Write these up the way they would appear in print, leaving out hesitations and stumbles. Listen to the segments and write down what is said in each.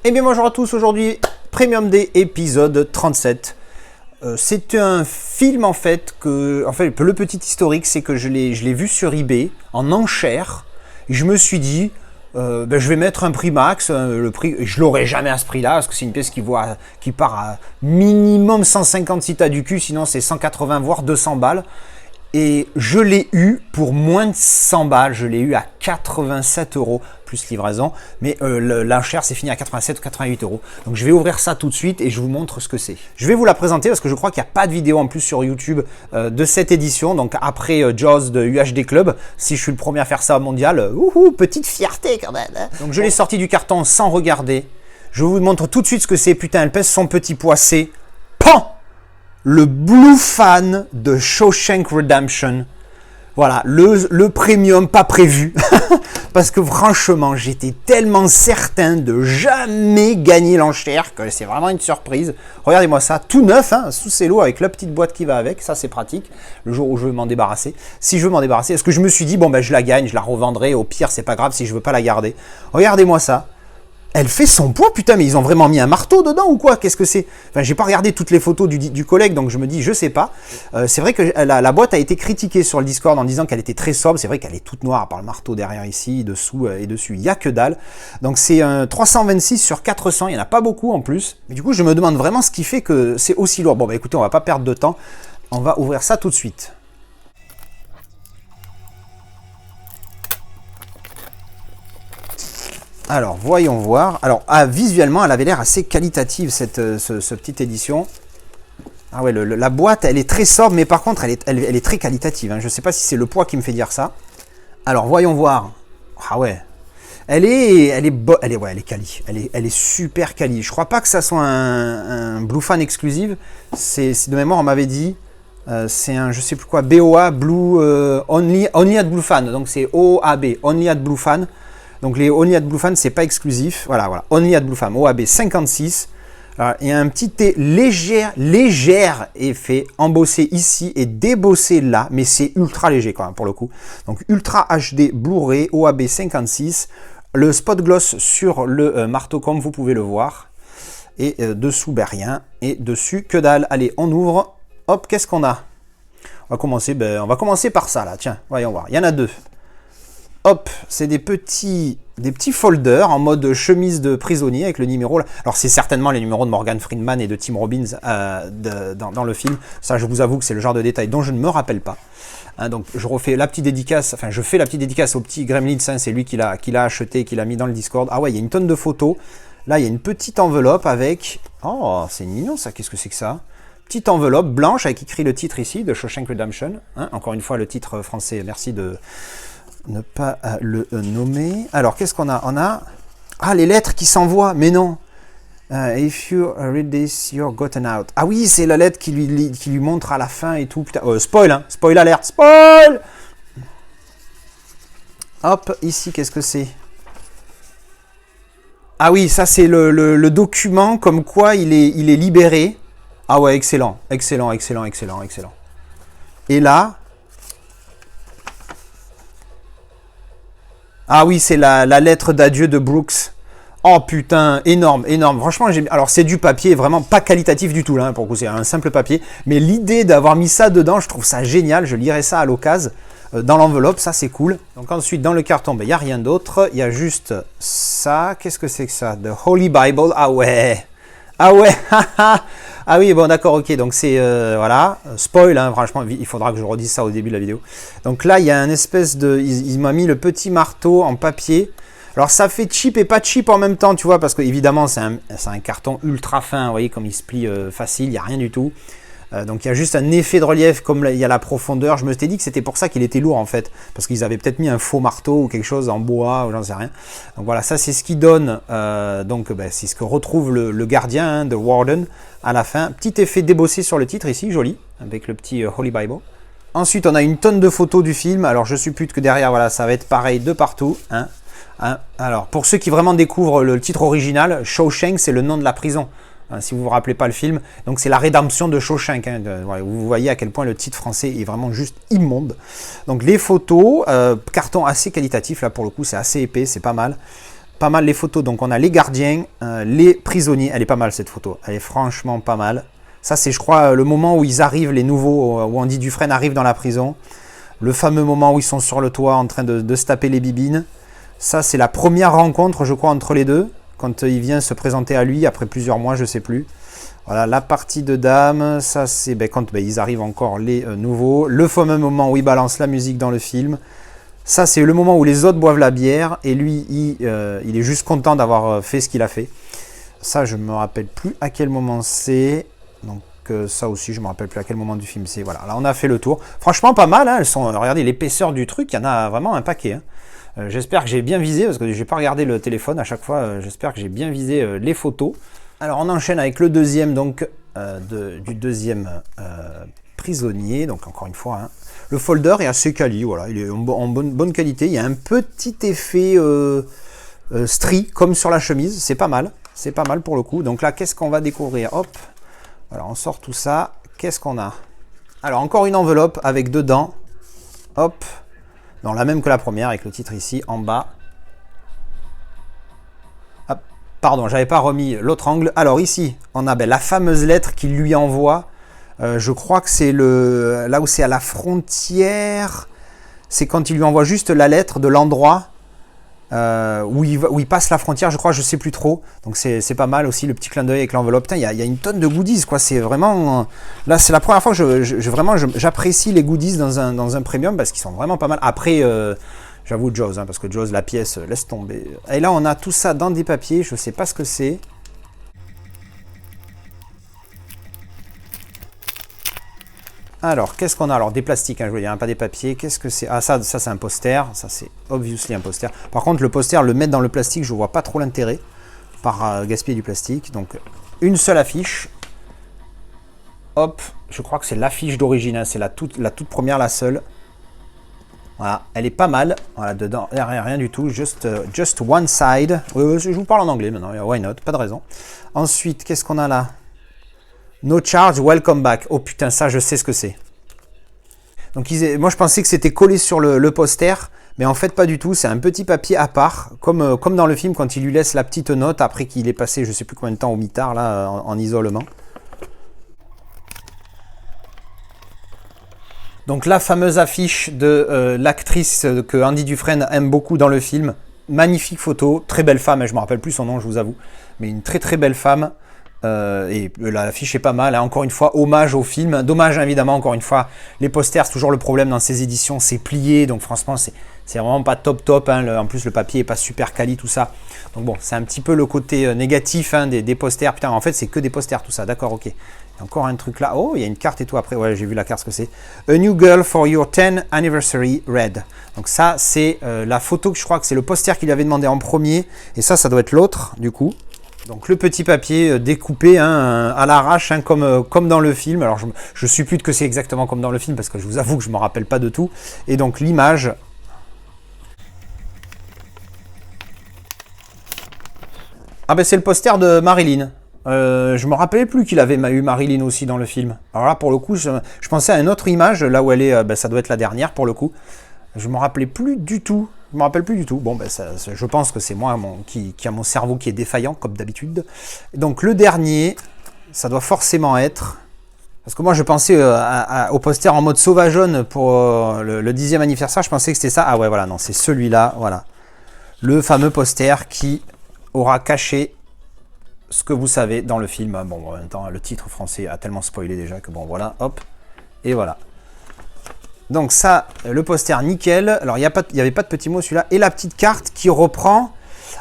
Eh bien bonjour à tous, aujourd'hui Premium Day épisode 37. C'est un film en fait que, le petit historique c'est que je l'ai vu sur eBay en enchère. Et je me suis dit, je vais mettre un prix max, le prix, je l'aurai jamais à ce prix là parce que c'est une pièce qui part à minimum 150 si t'as du cul, sinon c'est 180 voire 200 balles. Et je l'ai eu pour moins de 100 balles, je l'ai eu à 87 € plus livraison, mais l'enchère c'est fini à 87 ou 88 €. Donc je vais ouvrir ça tout de suite et je vous montre ce que c'est. Je vais vous la présenter parce que je crois qu'il n'y a pas de vidéo en plus sur YouTube de cette édition, donc après Jaws de UHD Club, si je suis le premier à faire ça au mondial, petite fierté quand même. Hein. Donc je l'ai sorti du carton sans regarder, je vous montre tout de suite ce que c'est, putain elle pèse son petit poids, c'est PAN le Blue Fan de Shawshank Redemption. Voilà, le premium pas prévu. Parce que franchement, j'étais tellement certain de jamais gagner l'enchère que c'est vraiment une surprise. Regardez-moi ça, tout neuf, hein, sous ses lots avec la petite boîte qui va avec. Ça, c'est pratique. Le jour où je veux m'en débarrasser. Si je veux m'en débarrasser, est-ce que je me suis dit, bon, ben, je la gagne, je la revendrai. Au pire, c'est pas grave si je veux pas la garder. Regardez-moi ça. Elle fait son poids, putain, mais ils ont vraiment mis un marteau dedans ou quoi? Qu'est-ce que c'est? Enfin, j'ai pas regardé toutes les photos du collègue, donc je me dis, je sais pas. C'est vrai que la boîte a été critiquée sur le Discord en disant qu'elle était très sobre. C'est vrai qu'elle est toute noire, à part le marteau derrière ici, dessous et dessus. Il y a que dalle. Donc c'est un 326 sur 400. Il y en a pas beaucoup en plus. Mais du coup, je me demande vraiment ce qui fait que c'est aussi lourd. Bon, bah écoutez, on va pas perdre de temps. On va ouvrir ça tout de suite. Alors, voyons voir. Alors, visuellement, elle avait l'air assez qualitative, cette petite édition. Ah ouais, la boîte, elle est très sobre, mais par contre, elle est très qualitative. Hein. Je ne sais pas si c'est le poids qui me fait dire ça. Alors, voyons voir. Ah ouais. Elle est quali. Elle est super quali. Je crois pas que ça soit un Blue Fan exclusive. C'est de mémoire, on m'avait dit. C'est un, je sais plus quoi, BOA, Blue, Only at Blue Fan. Donc, c'est OAB, Only at Blue Fan. Donc les Only at Blue Fan, c'est pas exclusif. Voilà. Only at Blue Fan, OAB 56. Alors, il y a un petit T légère effet embossé ici et débossé là, mais c'est ultra léger quand même pour le coup. Donc Ultra HD Blu-ray OAB 56. Le spot gloss sur le marteau comme vous pouvez le voir. Et dessous, ben rien. Et dessus, que dalle. Allez, on ouvre. Hop, qu'est-ce qu'on a? On va commencer par ça là. Tiens, voyons voir. Il y en a deux. Hop, c'est des petits folders en mode chemise de prisonnier avec le numéro. Là. Alors c'est certainement les numéros de Morgan Freeman et de Tim Robbins dans le film. Ça, je vous avoue que c'est le genre de détail dont je ne me rappelle pas. Hein, donc je refais la petite dédicace, enfin je fais la petite dédicace au petit Gremlins. Hein, c'est lui qui l'a acheté, qui l'a mis dans le Discord. Ah ouais, il y a une tonne de photos. Là, il y a une petite enveloppe avec. Oh, c'est mignon ça. Qu'est-ce que c'est que ça? Petite enveloppe blanche avec écrit le titre ici de Shawshank Redemption. Hein, encore une fois le titre français. Merci de ne pas le nommer. Alors, qu'est-ce qu'on a? On a... Ah, les lettres qui s'envoient. Mais non. If you read this, you're gotten out. Ah oui, c'est la lettre qui lui montre à la fin et tout. Putain, spoil, hein. Spoil alert. Spoil. Hop, ici, qu'est-ce que c'est? Ah oui, ça, c'est le document comme quoi il est libéré. Ah ouais, excellent. Excellent. Et là... Ah oui, c'est la lettre d'adieu de Brooks. Oh putain, énorme. Franchement, alors c'est du papier vraiment pas qualitatif du tout là, pour le coup, c'est un simple papier. Mais l'idée d'avoir mis ça dedans, je trouve ça génial. Je lirai ça à l'occasion dans l'enveloppe, ça c'est cool. Donc ensuite, dans le carton, il n'y a rien d'autre. Il y a juste ça. Qu'est-ce que c'est que ça? The Holy Bible. Ah ouais. Ah oui, bon d'accord, ok, donc c'est, voilà, spoil, hein, franchement, il faudra que je redise ça au début de la vidéo. Donc là, il y a un espèce de, il m'a mis le petit marteau en papier. Alors ça fait cheap et pas cheap en même temps, tu vois, parce que évidemment, c'est un carton ultra fin, vous voyez, comme il se plie facile, il n'y a rien du tout. Donc il y a juste un effet de relief, comme il y a la profondeur. Je me suis dit que c'était pour ça qu'il était lourd en fait, parce qu'ils avaient peut-être mis un faux marteau ou quelque chose en bois ou j'en sais rien. Donc voilà, ça c'est ce qui donne, c'est ce que retrouve le gardien, hein, de Warden à la fin. Petit effet débossé sur le titre ici, joli, avec le petit Holy Bible. Ensuite on a une tonne de photos du film, alors je suppute que derrière, voilà, ça va être pareil de partout. Hein. Alors pour ceux qui vraiment découvrent le titre original, Shawshank c'est le nom de la prison. Si vous ne vous rappelez pas le film, donc c'est la rédemption de Shawshank. Hein. Vous voyez à quel point le titre français est vraiment juste immonde. Donc les photos, carton assez qualitatif, là pour le coup c'est assez épais, c'est pas mal. Pas mal les photos, donc on a les gardiens, les prisonniers. Elle est pas mal cette photo, elle est franchement pas mal. Ça c'est je crois le moment où ils arrivent, les nouveaux, où Andy Dufresne arrive dans la prison. Le fameux moment où ils sont sur le toit en train de se taper les bibines. Ça c'est la première rencontre je crois entre les deux. Quand il vient se présenter à lui après plusieurs mois, je sais plus. Voilà, la partie de dames, ça c'est quand ils arrivent encore les nouveaux. Le fameux moment où il balance la musique dans le film. Ça c'est le moment où les autres boivent la bière et lui il est juste content d'avoir fait ce qu'il a fait. Ça je me rappelle plus à quel moment c'est. Donc ça aussi je me rappelle plus à quel moment du film c'est. Voilà, là on a fait le tour. Franchement pas mal, hein. Elles sont, regardez l'épaisseur du truc, il y en a vraiment un paquet. Hein. J'espère que j'ai bien visé, parce que j'ai pas regardé le téléphone à chaque fois, j'espère que j'ai bien visé les photos. Alors on enchaîne avec le deuxième, donc du deuxième prisonnier, donc encore une fois, hein. Le folder est assez quali, voilà, il est en bonne qualité, il y a un petit effet stri, comme sur la chemise, c'est pas mal pour le coup. Donc là, qu'est-ce qu'on va découvrir? Hop, alors on sort tout ça, qu'est-ce qu'on a? Alors encore une enveloppe avec dedans, hop, non, la même que la première, avec le titre ici, en bas. Ah, pardon, j'avais pas remis l'autre angle. Alors ici, on a la fameuse lettre qu'il lui envoie. Je crois que c'est là où c'est à la frontière. C'est quand il lui envoie juste la lettre de l'endroit où il passe la frontière, je crois, je sais plus trop. Donc c'est pas mal aussi, le petit clin d'œil avec l'enveloppe. Putain, il y a une tonne de goodies, quoi. C'est vraiment... Là, c'est la première fois que j'apprécie les goodies dans un premium parce qu'ils sont vraiment pas mal. Après, j'avoue Jaws, hein, parce que Jaws, la pièce, laisse tomber. Et là, on a tout ça dans des papiers, je sais pas ce que c'est. Alors, qu'est-ce qu'on a? Alors, des plastiques, hein, je veux dire, hein, pas des papiers. Qu'est-ce que c'est? Ah, ça c'est un poster. Ça, c'est obviously un poster. Par contre, le poster, le mettre dans le plastique, je vois pas trop l'intérêt par gaspiller du plastique. Donc, une seule affiche. Hop, je crois que c'est l'affiche d'origine. Hein, c'est la toute première, la seule. Voilà, elle est pas mal. Voilà, dedans, rien du tout. Just one side. Je vous parle en anglais maintenant. Why not? Pas de raison. Ensuite, qu'est-ce qu'on a là? No charge, welcome back. Oh putain, ça je sais ce que c'est. Donc moi je pensais que c'était collé sur le poster, mais en fait pas du tout. C'est un petit papier à part, comme dans le film quand il lui laisse la petite note après qu'il est passé je sais plus combien de temps au mitard là en isolement. Donc la fameuse affiche de l'actrice que Andy Dufresne aime beaucoup dans le film. Magnifique photo, très belle femme, hein, je ne me rappelle plus son nom, je vous avoue, mais une très très belle femme. Et l'affiche est pas mal, hein. Encore une fois, hommage au film. Dommage, évidemment, encore une fois, les posters, c'est toujours le problème dans ces éditions, c'est plié, donc franchement, c'est vraiment pas top, hein. En plus, le papier est pas super quali, tout ça. Donc bon, c'est un petit peu le côté négatif hein, des posters. Putain, en fait, c'est que des posters, tout ça, d'accord, ok. Il y a encore un truc là. Oh, il y a une carte et tout après. Ouais, j'ai vu la carte, ce que c'est. A New Girl for Your 10th Anniversary Red. Donc ça, c'est la photo que je crois que c'est le poster qu'il avait demandé en premier. Et ça doit être l'autre, du coup. Donc le petit papier découpé hein, à l'arrache, hein, comme dans le film. Alors je suppute que c'est exactement comme dans le film parce que je vous avoue que je ne me rappelle pas de tout. Et donc l'image. Ah ben c'est le poster de Marilyn. Je me rappelais plus qu'il avait eu Marilyn aussi dans le film. Alors là pour le coup je pensais à une autre image, là où elle est, ça doit être la dernière pour le coup. Je me rappelais plus du tout. Je me rappelle plus du tout. Bon, je pense que c'est moi qui a mon cerveau qui est défaillant, comme d'habitude. Donc le dernier, ça doit forcément être... Parce que moi, je pensais au poster en mode sauvageonne pour le 10e anniversaire. Je pensais que c'était ça. Ah ouais, voilà, non, c'est celui-là, voilà. Le fameux poster qui aura caché ce que vous savez dans le film. Bon, en même temps, le titre français a tellement spoilé déjà que bon, voilà, hop, et voilà. Donc ça, le poster nickel. Alors il n'y avait pas de petit mot celui-là. Et la petite carte qui reprend,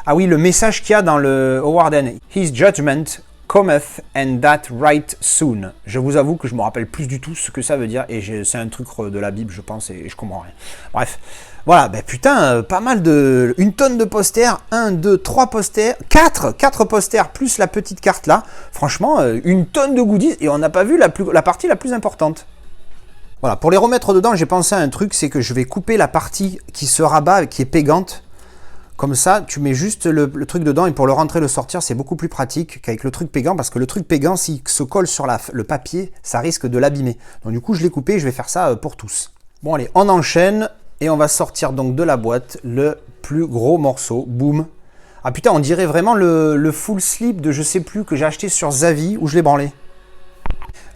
ah oui, le message qu'il y a dans le Howard End. His judgment cometh and that right soon. Je vous avoue que je me rappelle plus du tout ce que ça veut dire. Et c'est un truc de la Bible, je pense, et je comprends rien. Bref, voilà, ben putain, pas mal de... Une tonne de posters. 1, 2, 3 posters. 4 posters plus la petite carte là. Franchement, une tonne de goodies. Et on n'a pas vu la partie la plus importante. Voilà, pour les remettre dedans, j'ai pensé à un truc, c'est que je vais couper la partie qui se rabat, qui est pégante. Comme ça, tu mets juste le truc dedans et pour le rentrer, le sortir, c'est beaucoup plus pratique qu'avec le truc pégant. Parce que le truc pégant, s'il se colle sur le papier, ça risque de l'abîmer. Donc du coup, je l'ai coupé et je vais faire ça pour tous. Bon allez, on enchaîne et on va sortir donc de la boîte le plus gros morceau. Boum. Ah putain, on dirait vraiment le full slip de je sais plus que j'ai acheté sur Zavi où je l'ai branlé.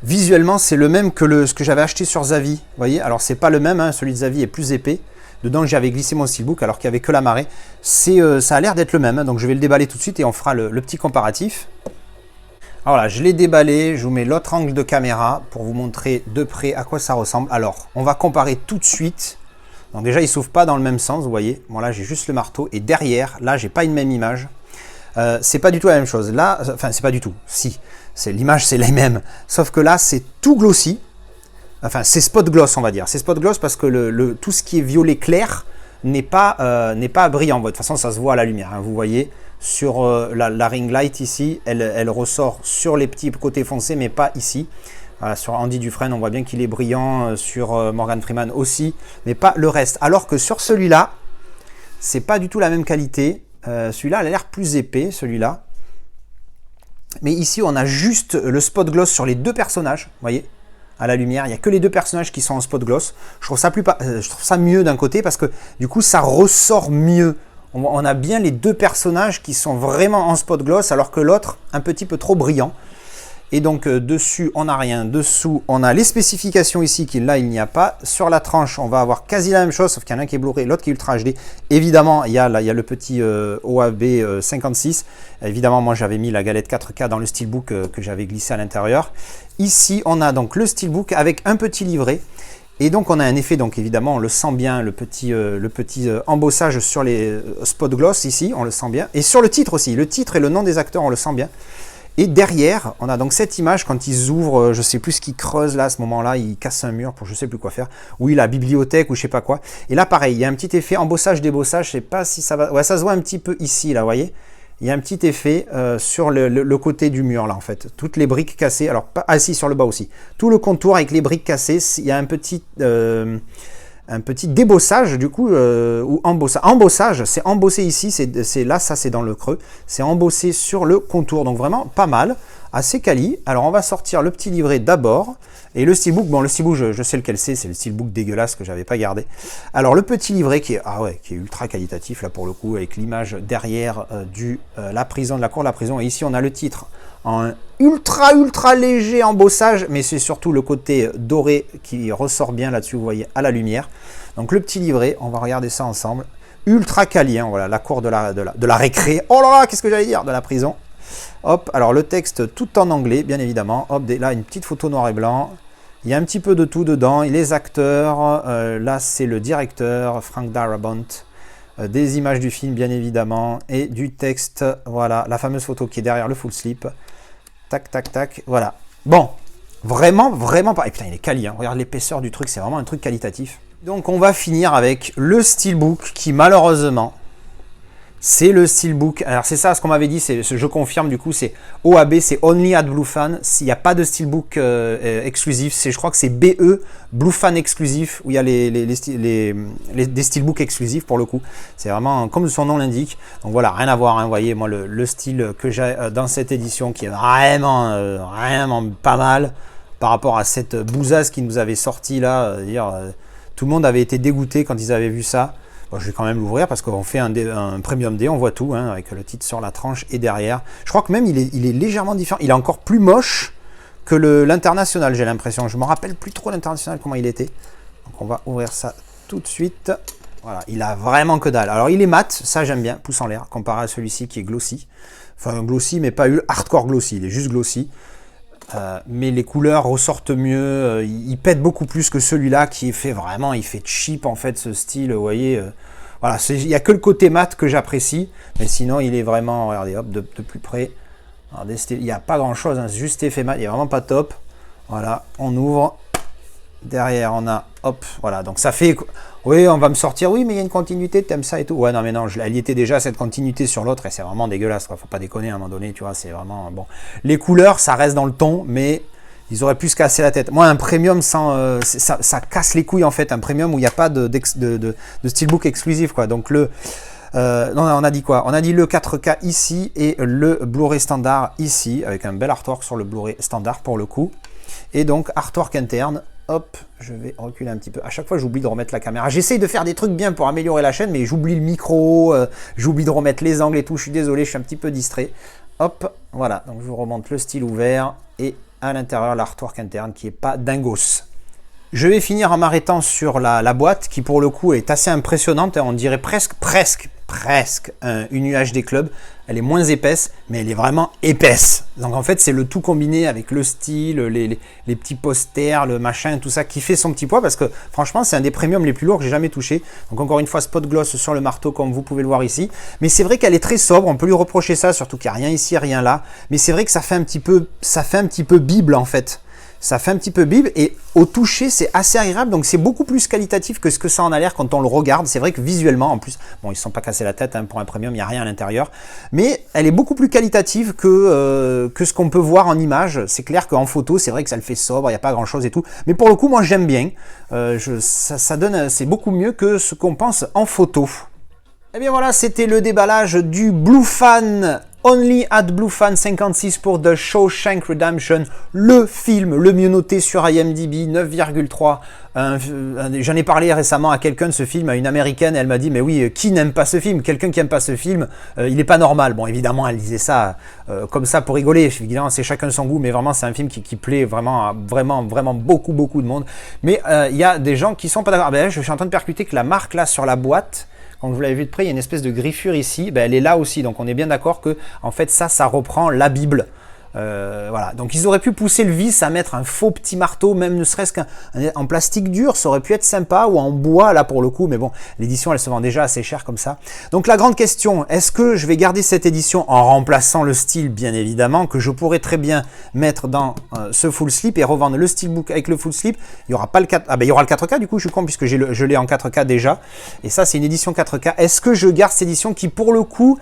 Visuellement, c'est le même que ce que j'avais acheté sur Zavi. Vous voyez, alors c'est pas le même, hein, celui de Zavi est plus épais. Dedans, j'avais glissé mon steelbook alors qu'il n'y avait que la marée. Ça a l'air d'être le même, hein, donc je vais le déballer tout de suite et on fera le petit comparatif. Alors là, je l'ai déballé, je vous mets l'autre angle de caméra pour vous montrer de près à quoi ça ressemble. Alors, on va comparer tout de suite. Donc déjà, il ne s'ouvre pas dans le même sens, vous voyez. Bon là, j'ai juste le marteau et derrière, là, j'ai pas une même image. C'est pas du tout la même chose. Là, enfin, c'est pas du tout. Si, l'image, c'est la même. Sauf que là, c'est tout glossy. Enfin, c'est spot gloss, on va dire. C'est spot gloss parce que tout ce qui est violet clair n'est pas brillant. De toute façon, ça se voit à la lumière. Hein, vous voyez, sur la ring light ici, elle ressort sur les petits côtés foncés, mais pas ici. Voilà, sur Andy Dufresne, on voit bien qu'il est brillant. Sur Morgan Freeman aussi, mais pas le reste. Alors que sur celui-là, c'est pas du tout la même qualité. Celui-là, il a l'air plus épais, celui-là. Mais ici, on a juste le spot gloss sur les deux personnages. Vous voyez, à la lumière, il n'y a que les deux personnages qui sont en spot gloss. Je trouve ça mieux d'un côté parce que du coup, ça ressort mieux. On a bien les deux personnages qui sont vraiment en spot gloss alors que l'autre, un petit peu trop brillant. Et donc, dessus, on n'a rien. Dessous, on a les spécifications ici, qui là, il n'y a pas. Sur la tranche, on va avoir quasi la même chose, sauf qu'il y en a un qui est Blu-ray, l'autre qui est Ultra HD. Évidemment, il y a le petit OAB 56. Évidemment, moi, j'avais mis la galette 4K dans le steelbook que j'avais glissé à l'intérieur. Ici, on a donc le steelbook avec un petit livret. Et donc, on a un effet, donc évidemment, on le sent bien, le petit embossage sur les spot gloss ici, on le sent bien. Et sur le titre aussi, le titre et le nom des acteurs, on le sent bien. Et derrière, on a donc cette image quand ils ouvrent, je sais plus ce qu'ils creusent là à ce moment-là, ils cassent un mur pour je sais plus quoi faire. Oui, la bibliothèque ou je sais pas quoi. Et là, pareil, il y a un petit effet embossage, débossage, je sais pas si ça va... Ouais, ça se voit un petit peu ici, là, vous voyez. Il y a un petit effet sur le côté du mur, là, en fait. Toutes les briques cassées, alors, pas ici, sur le bas aussi. Tout le contour avec les briques cassées, il y a un petit débossage du coup ou embossage. Embossage, c'est embossé ici, c'est là, ça c'est dans le creux, c'est embossé sur le contour, donc vraiment pas mal, assez quali. Alors on va sortir le petit livret d'abord et le steelbook. Bon, le steelbook, je sais lequel c'est le steelbook dégueulasse que j'avais pas gardé. Alors le petit livret qui est ultra qualitatif là pour le coup, avec l'image derrière la prison, de la cour de la prison. Et ici on a le titre en ultra léger embossage, mais c'est surtout le côté doré qui ressort bien là-dessus, vous voyez, à la lumière. Donc le petit livret, on va regarder ça ensemble. Ultra quali, hein, voilà, la cour de la récré. Oh là là, qu'est-ce que j'allais dire, de la prison. Hop, alors le texte tout en anglais, bien évidemment. Hop, là une petite photo noir et blanc. Il y a un petit peu de tout dedans. Et les acteurs, là c'est le directeur, Frank Darabont. Des images du film, bien évidemment. Et du texte, voilà, la fameuse photo qui est derrière le full slip. Tac, tac, tac, voilà. Bon, vraiment pas. Et putain, il est quali, hein. Regarde l'épaisseur du truc, c'est vraiment un truc qualitatif. Donc, on va finir avec le steelbook qui, malheureusement, c'est le steelbook. Alors, c'est ça ce qu'on m'avait dit, je confirme, du coup, c'est OAB, c'est Only at Blue Fan. S'il n'y a pas de steelbook exclusif, je crois que c'est BE, Blue Fan exclusif, où il y a des steelbooks exclusifs pour le coup. C'est vraiment comme son nom l'indique. Donc voilà, rien à voir, hein. Vous voyez, moi, le style que j'ai dans cette édition qui est vraiment pas mal par rapport à cette bousasse qui nous avait sorti là. Tout le monde avait été dégoûté quand ils avaient vu ça. Bon, je vais quand même l'ouvrir parce qu'on fait un Premium D, on voit tout, hein, avec le titre sur la tranche et derrière. Je crois que même il est légèrement différent. Il est encore plus moche que l'international, j'ai l'impression. Je ne me rappelle plus trop l'international, comment il était. Donc on va ouvrir ça tout de suite. Voilà, il a vraiment que dalle. Alors il est mat, ça j'aime bien, pouce en l'air, comparé à celui-ci qui est glossy. Enfin glossy, mais pas hardcore glossy, il est juste glossy. Mais les couleurs ressortent mieux, il pète beaucoup plus que celui-là qui est fait vraiment, il fait cheap en fait ce style, vous voyez. Voilà, il n'y a que le côté mat que j'apprécie, mais sinon il est vraiment, regardez, hop, de plus près. Regardez, il n'y a pas grand-chose, hein, c'est juste effet mat, il est vraiment pas top. Voilà, on ouvre, derrière on a, hop, voilà, donc ça fait, oui, on va me sortir, oui, mais il y a une continuité, t'aimes ça et tout. Ouais, non, mais non, elle y était déjà cette continuité sur l'autre et c'est vraiment dégueulasse, quoi. Faut pas déconner à un moment donné, tu vois, c'est vraiment bon. Les couleurs, ça reste dans le ton, mais ils auraient pu se casser la tête. Moi, un premium sans, ça casse les couilles en fait, un premium où il n'y a pas de steelbook exclusif, quoi. Donc non, on a dit quoi? On a dit le 4K ici et le Blu-ray standard ici, avec un bel artwork sur le Blu-ray standard pour le coup. Et donc, artwork interne. Hop, je vais reculer un petit peu. À chaque fois, j'oublie de remettre la caméra. J'essaye de faire des trucs bien pour améliorer la chaîne, mais j'oublie le micro, j'oublie de remettre les angles et tout. Je suis désolé, je suis un petit peu distrait. Hop, voilà. Donc, je vous remonte le style ouvert et à l'intérieur, l'artwork interne qui est pas dingos. Je vais finir en m'arrêtant sur la boîte qui, pour le coup, est assez impressionnante. On dirait presque une UHD Club. Elle est moins épaisse, mais elle est vraiment épaisse. Donc en fait, c'est le tout combiné avec le style, les petits posters, le machin, tout ça qui fait son petit poids parce que franchement, c'est un des premiums les plus lourds que j'ai jamais touché. Donc encore une fois, spot gloss sur le marteau comme vous pouvez le voir ici. Mais c'est vrai qu'elle est très sobre, on peut lui reprocher ça, surtout qu'il n'y a rien ici, rien là. Mais c'est vrai que ça fait un petit peu Bible en fait. Ça fait un petit peu Bible et au toucher c'est assez agréable, donc c'est beaucoup plus qualitatif que ce que ça en a l'air quand on le regarde. C'est vrai que visuellement en plus, bon ils ne se sont pas cassés la tête hein, pour un premium, il n'y a rien à l'intérieur, mais elle est beaucoup plus qualitative que ce qu'on peut voir en image. C'est clair qu'en photo c'est vrai que ça le fait sobre, il n'y a pas grand chose et tout, mais pour le coup moi j'aime bien, ça donne, c'est beaucoup mieux que ce qu'on pense en photo. Et bien voilà, c'était le déballage du Blue Fan Only at Blue Fan 56 pour The Shawshank Redemption, le film le mieux noté sur IMDb, 9,3. J'en ai parlé récemment à quelqu'un de ce film, à une américaine, et elle m'a dit mais oui, qui n'aime pas ce film? Quelqu'un qui n'aime pas ce film, il n'est pas normal. Bon évidemment elle disait ça comme ça pour rigoler, évidemment c'est chacun son goût, mais vraiment c'est un film qui plaît vraiment beaucoup de monde. Mais il y a des gens qui sont pas d'accord. Ben, je suis en train de percuter que la marque là sur la boîte, quand vous l'avez vu de près, il y a une espèce de griffure ici, ben, elle est là aussi, donc on est bien d'accord que en fait ça reprend la Bible. Voilà, donc ils auraient pu pousser le vice à mettre un faux petit marteau, même ne serait-ce qu'en plastique dur, ça aurait pu être sympa, ou en bois là pour le coup, mais bon, l'édition elle se vend déjà assez cher comme ça. Donc la grande question, est-ce que je vais garder cette édition en remplaçant le style, bien évidemment, que je pourrais très bien mettre dans ce full slip et revendre le steelbook avec le full slip. Il y aura pas le 4, il y aura le 4K du coup, je suis con puisque je l'ai en 4K déjà, et ça c'est une édition 4K. Est-ce que je garde cette édition qui pour le coup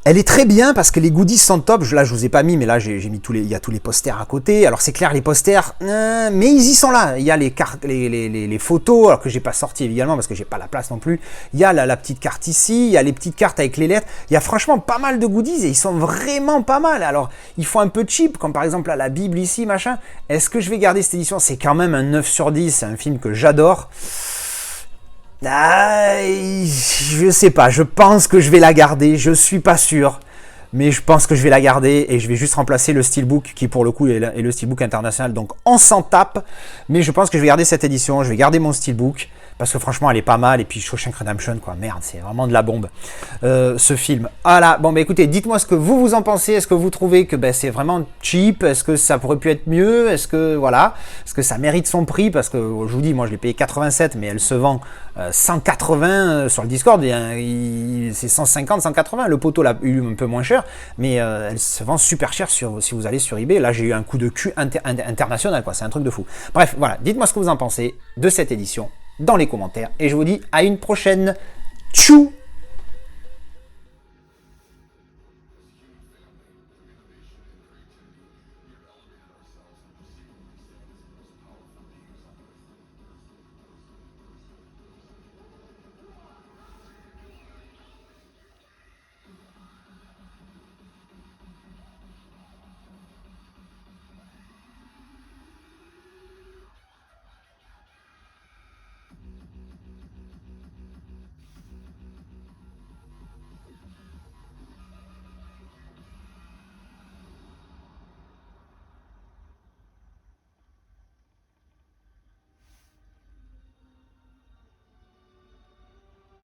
elle est très bien parce que les goodies sont top. Là, je vous ai pas mis, mais là, j'ai mis il y a tous les posters à côté. Alors, c'est clair, les posters, mais ils y sont là. Il y a les photos, alors que j'ai pas sorti évidemment parce que j'ai pas la place non plus. Il y a la petite carte ici, il y a les petites cartes avec les lettres. Il y a franchement pas mal de goodies et ils sont vraiment pas mal. Alors, ils font un peu cheap, comme par exemple là, la Bible ici, machin. Est-ce que je vais garder cette édition? C'est quand même un 9 sur 10. C'est un film que j'adore. Je sais pas, je pense que je vais la garder, je suis pas sûr, mais je pense que je vais la garder et je vais juste remplacer le steelbook qui pour le coup est le steelbook international, donc on s'en tape, mais je pense que je vais garder cette édition, je vais garder mon steelbook parce que franchement elle est pas mal et puis Shawshank Redemption quoi, merde c'est vraiment de la bombe ce film. Voilà, bon bah écoutez, dites-moi ce que vous en pensez, est-ce que vous trouvez que c'est vraiment cheap, est-ce que ça pourrait pu être mieux, est-ce que voilà, est-ce que ça mérite son prix, parce que je vous dis moi je l'ai payé 87 mais elle se vend 180 sur le Discord, c'est 150, 180, le poteau l'a eu un peu moins cher, mais elle se vend super cher si vous allez sur eBay. Là j'ai eu un coup de cul international quoi, c'est un truc de fou. Bref voilà, dites-moi ce que vous en pensez de cette édition dans les commentaires et je vous dis à une prochaine. Tchou!